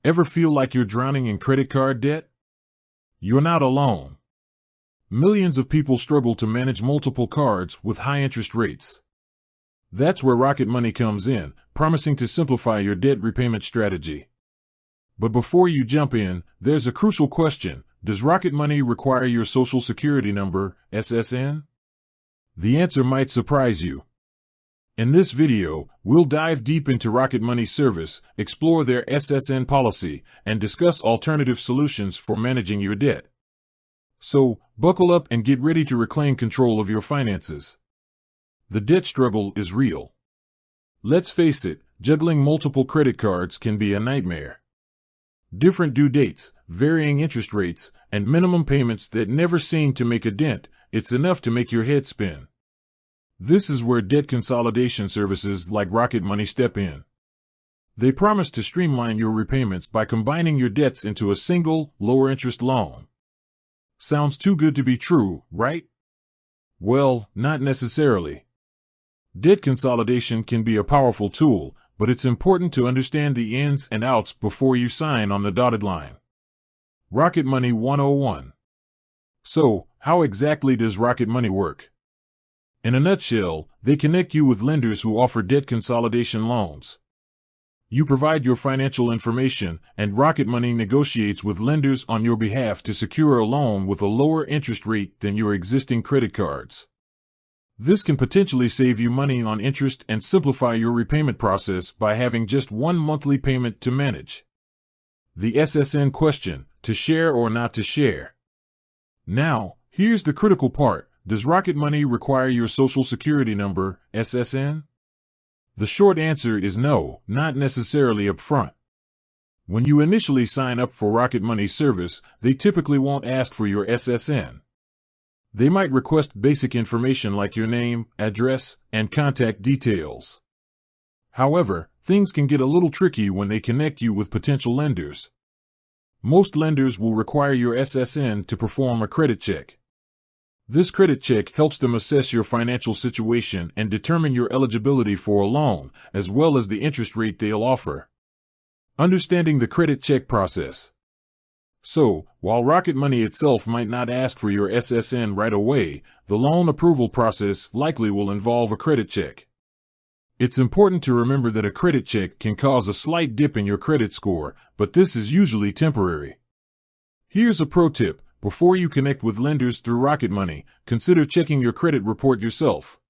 Ever feel like you're drowning in credit card debt? You're not alone. Millions of people struggle to manage multiple cards with high interest rates. That's where Rocket Money comes in, promising to simplify your debt repayment strategy. But before you jump in, there's a crucial question. Does Rocket Money require your Social Security number, SSN? The answer might surprise you. In this video, we'll dive deep into Rocket Money's service, explore their SSN policy, and discuss alternative solutions for managing your debt. So, buckle up and get ready to reclaim control of your finances. The debt struggle is real. Let's face it, juggling multiple credit cards can be a nightmare. Different due dates, varying interest rates, and minimum payments that never seem to make a dent, it's enough to make your head spin. This is where debt consolidation services like Rocket Money step in. They promise to streamline your repayments by combining your debts into a single, lower-interest loan. Sounds too good to be true, right? Well, not necessarily. Debt consolidation can be a powerful tool, but it's important to understand the ins and outs before you sign on the dotted line. Rocket Money 101. So, how exactly does Rocket Money work? In a nutshell, they connect you with lenders who offer debt consolidation loans. You provide your financial information, and Rocket Money negotiates with lenders on your behalf to secure a loan with a lower interest rate than your existing credit cards. This can potentially save you money on interest and simplify your repayment process by having just one monthly payment to manage. The SSN question, to share or not to share. Now, here's the critical part. Does Rocket Money require your Social Security number, SSN? The short answer is no, not necessarily up front. When you initially sign up for Rocket Money service, they typically won't ask for your SSN. They might request basic information like your name, address, and contact details. However, things can get a little tricky when they connect you with potential lenders. Most lenders will require your SSN to perform a credit check. This credit check helps them assess your financial situation and determine your eligibility for a loan, as well as the interest rate they'll offer. Understanding the credit check process. So, while Rocket Money itself might not ask for your SSN right away, the loan approval process likely will involve a credit check. It's important to remember that a credit check can cause a slight dip in your credit score, but this is usually temporary. Here's a pro tip. Before you connect with lenders through Rocket Money, consider checking your credit report yourself.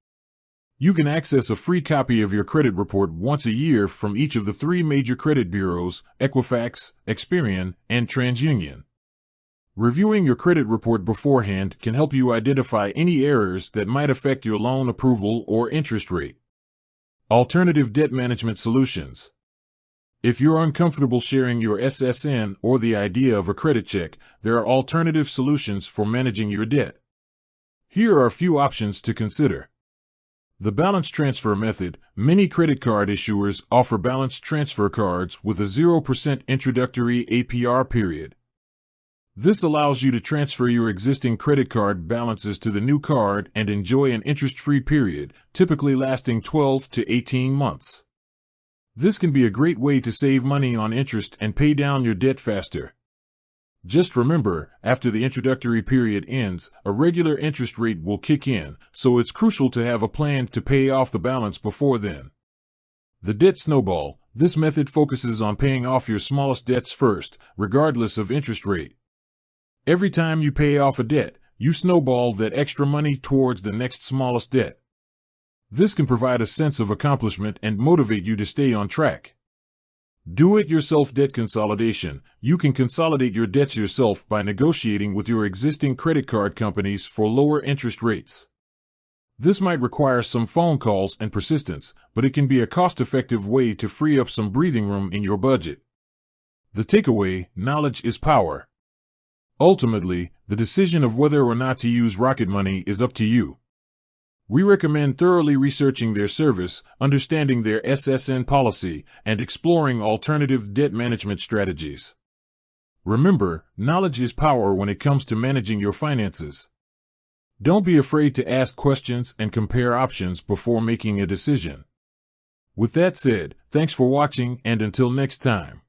You can access a free copy of your credit report once a year from each of the 3 major credit bureaus, Equifax, Experian, and TransUnion. Reviewing your credit report beforehand can help you identify any errors that might affect your loan approval or interest rate. Alternative debt management solutions. If you're uncomfortable sharing your SSN or the idea of a credit check, there are alternative solutions for managing your debt. Here are a few options to consider. The balance transfer method. Many credit card issuers offer balance transfer cards with a 0% introductory APR period. This allows you to transfer your existing credit card balances to the new card and enjoy an interest-free period, typically lasting 12 to 18 months. This can be a great way to save money on interest and pay down your debt faster. Just remember, after the introductory period ends, a regular interest rate will kick in, so it's crucial to have a plan to pay off the balance before then. The debt snowball. This method focuses on paying off your smallest debts first, regardless of interest rate. Every time you pay off a debt, you snowball that extra money towards the next smallest debt. This can provide a sense of accomplishment and motivate you to stay on track. Do-it-yourself debt consolidation. You can consolidate your debts yourself by negotiating with your existing credit card companies for lower interest rates. This might require some phone calls and persistence, but it can be a cost-effective way to free up some breathing room in your budget. The takeaway: knowledge is power. Ultimately, the decision of whether or not to use Rocket Money is up to you. We recommend thoroughly researching their service, understanding their SSN policy, and exploring alternative debt management strategies. Remember, knowledge is power when it comes to managing your finances. Don't be afraid to ask questions and compare options before making a decision. With that said, thanks for watching, and until next time.